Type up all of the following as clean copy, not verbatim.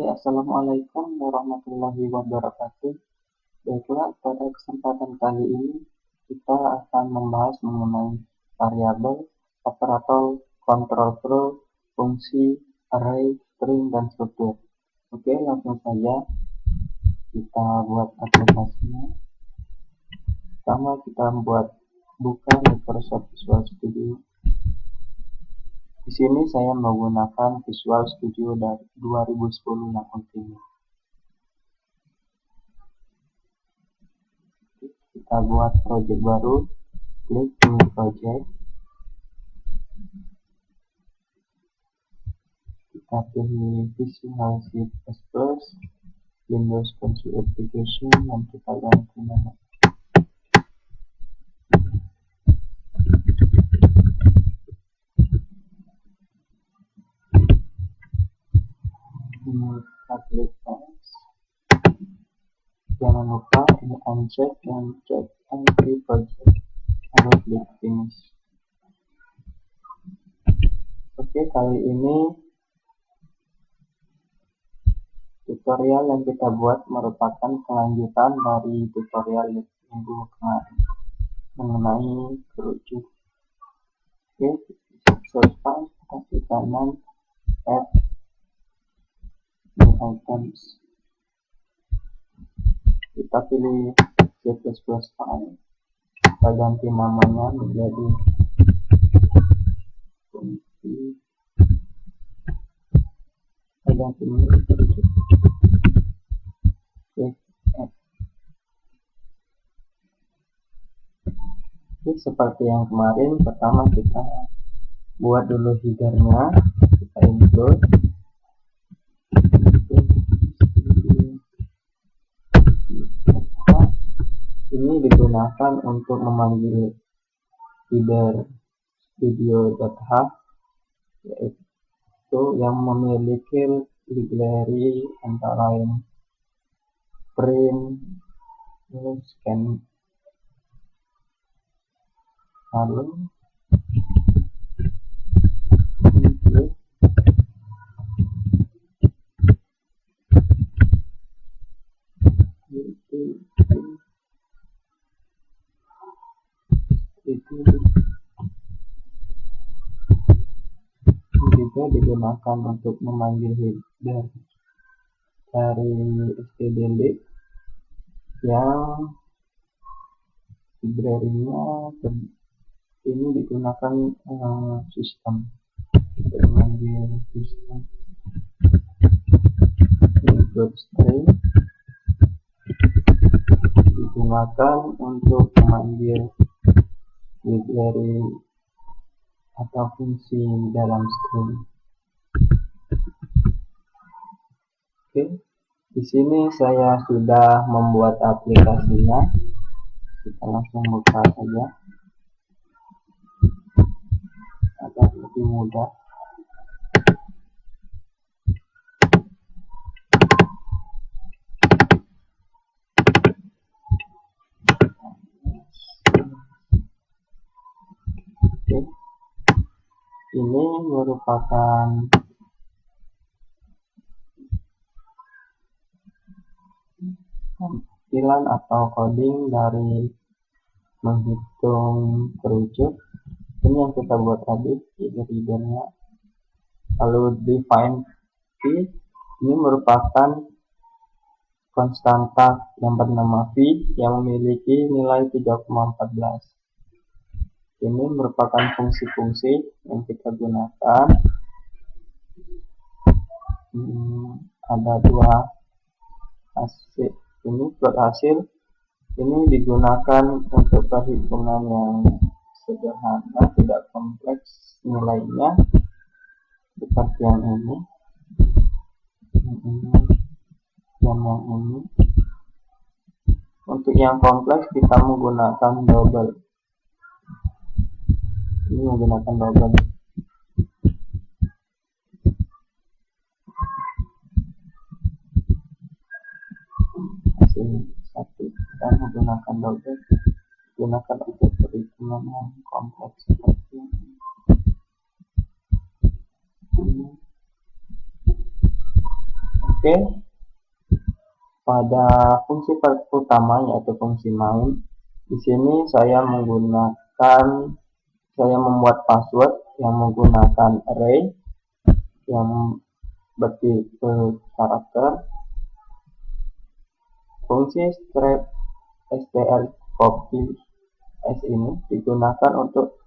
Oke, Assalamualaikum warahmatullahi wabarakatuh. Baiklah, pada kesempatan kali ini kita akan membahas mengenai variabel, operator, control flow, fungsi, array, string, dan struktur. Oke, langsung saja kita buat aplikasinya. Pertama kita buka Microsoft Visual Studio. Di sini saya menggunakan Visual Studio dari 2010 yang ultimate. Kita buat project baru, klik new project, kita pilih Visual C++, Windows Console Application, dan kita ganti nama. Kita klik next. Jangan lupa ini uncheck dan check entry project, lalu klik finish. Oke, kali ini tutorial yang kita buat merupakan kelanjutan dari tutorial minggu kemarin mengenai kerucut. Oke, search file, kasih kanan add new items. Kita pilih C++ file, kita ganti namanya menjadi fungsi, kita ganti menjadi kerucut. Oke, seperti yang kemarin, pertama kita buat dulu headernya, kita include. Ini digunakan untuk memanggil header studio.h, yaitu yang memiliki library antara lain print, scan, lalu itu juga digunakan untuk memanggil header dari std yang library-nya ini digunakan sistem untuk memanggil sistem. Include string digunakan untuk memanggil library atau fungsi dalam string. Oke, di sini saya sudah membuat aplikasinya. Kita langsung buka saja agar lebih mudah. Oke, ini merupakan tampilan atau coding dari menghitung kerucut. Ini yang kita buat tadi, header-nya. Lalu define v, ini merupakan konstanta yang bernama v yang memiliki nilai 3,14. Ini merupakan fungsi-fungsi yang kita gunakan. Ada dua hasil. Ini plot hasil. Ini digunakan untuk perhitungan yang sederhana, tidak kompleks nilainya, seperti yang ini, dan yang ini. Untuk yang kompleks kita menggunakan double. Ini menggunakan double. Hasil satu kita menggunakan double, gunakan untuk perhitungan yang kompleks seperti ini. Oke, pada fungsi utama yaitu fungsi main, di sini saya membuat password yang menggunakan array yang bertipe karakter. Fungsi strcpy s ini digunakan untuk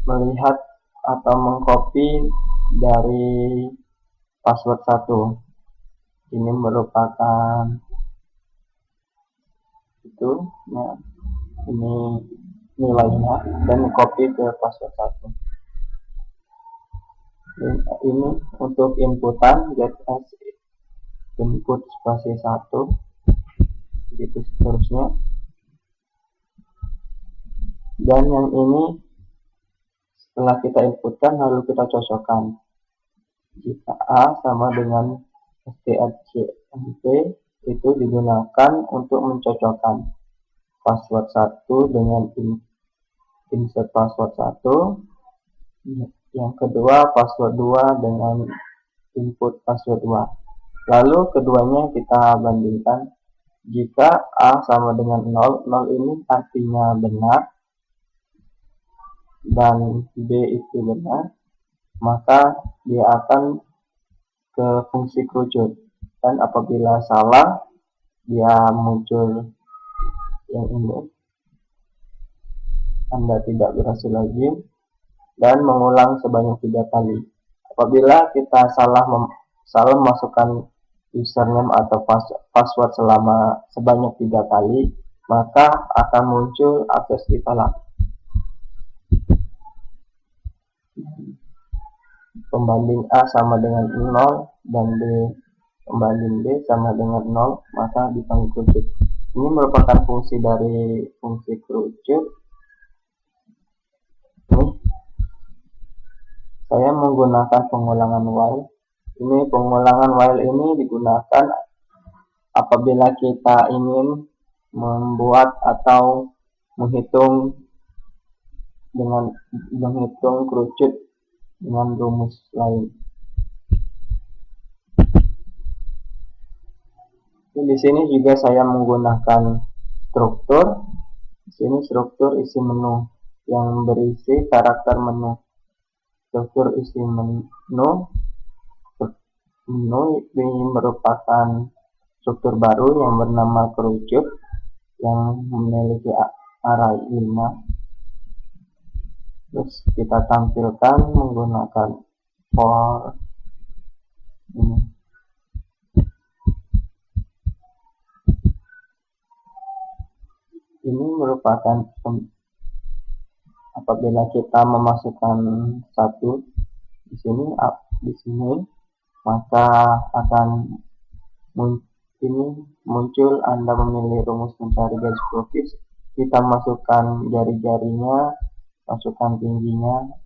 melihat atau mengcopy dari password 1. Ini merupakan itu, nah ini nilainya dan copy ke password 1. Ini untuk inputan get as input spasi 1, begitu seterusnya. Dan yang ini setelah kita inputkan lalu kita cocokkan. Jika A sama dengan strcmp, itu digunakan untuk mencocokkan password 1 dengan insert password 1. Yang kedua password 2 dengan input password 2. Lalu keduanya kita bandingkan. Jika A sama dengan 0, 0 ini artinya benar dan B itu benar, maka dia akan ke fungsi kerucut. Dan apabila salah, dia muncul yang ini, Anda tidak berhasil lagi, dan mengulang sebanyak 3 kali. Apabila kita salah memasukkan username atau password sebanyak 3 kali, maka akan muncul akses ditolak. Pembanding A sama dengan 0 dan B pembanding B sama dengan 0, maka dipanggil kerucut. Ini merupakan fungsi dari fungsi kerucut. Saya menggunakan pengulangan while. Pengulangan while ini digunakan apabila kita ingin membuat atau menghitung kerucut dengan rumus lain. Di sini juga saya menggunakan struktur. Di sini struktur isi menu yang berisi karakter menu. Struktur isi menu ini merupakan struktur baru yang bernama kerucut yang memiliki array 5. Terus kita tampilkan menggunakan for ini. Ini merupakan apabila kita memasukkan 1 di sini, maka akan muncul Anda memilih rumus mencari garis lukis. Kita masukkan jari-jarinya, masukkan tingginya,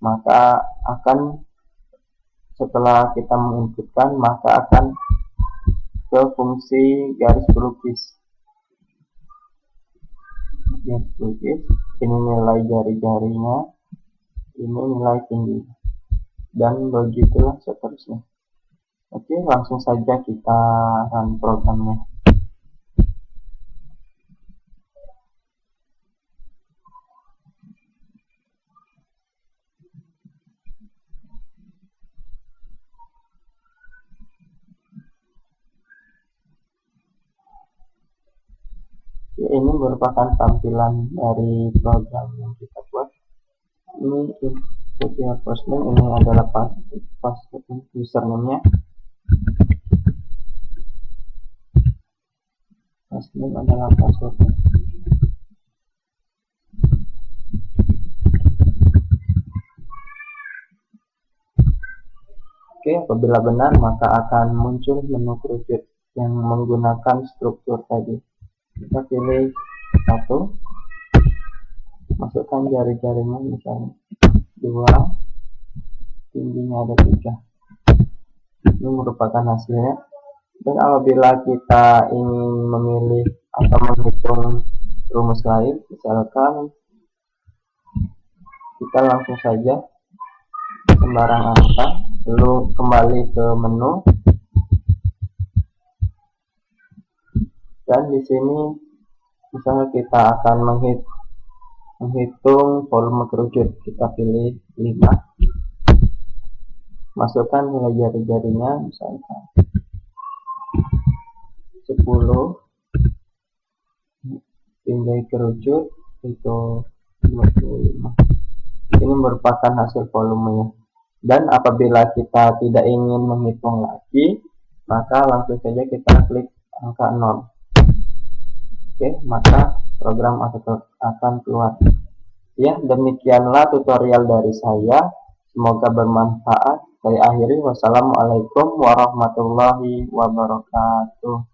maka akan setelah kita menginputkan maka akan ke fungsi garis pelukis. Ini nilai jari-jarinya, ini nilai tinggi, dan begitulah seterusnya. Oke, langsung saja kita run programnya. Ini merupakan tampilan dari program yang kita buat. Ini input first name, ini adalah password username-nya. First name adalah passwordnya. Oke, apabila benar maka akan muncul menu kerucut yang menggunakan struktur tadi. Kita pilih 1, masukkan jari-jarinya, misalnya 2, tingginya ada 3. Ini merupakan hasilnya. Dan apabila kita ingin memilih atau menghitung rumus lain, misalkan kita langsung saja sembarang angka, lalu kembali ke menu, Dan di sini misalnya kita akan menghitung volume kerucut, kita pilih 5, masukkan nilai jari-jarinya, misalkan 10, tinggal kerucut itu 25. Ini merupakan hasil volumenya. Dan apabila kita tidak ingin menghitung lagi, maka langsung saja kita klik angka 0. Oke, maka program akan keluar. Ya, demikianlah tutorial dari saya. Semoga bermanfaat. Saya akhiri. Wassalamualaikum warahmatullahi wabarakatuh.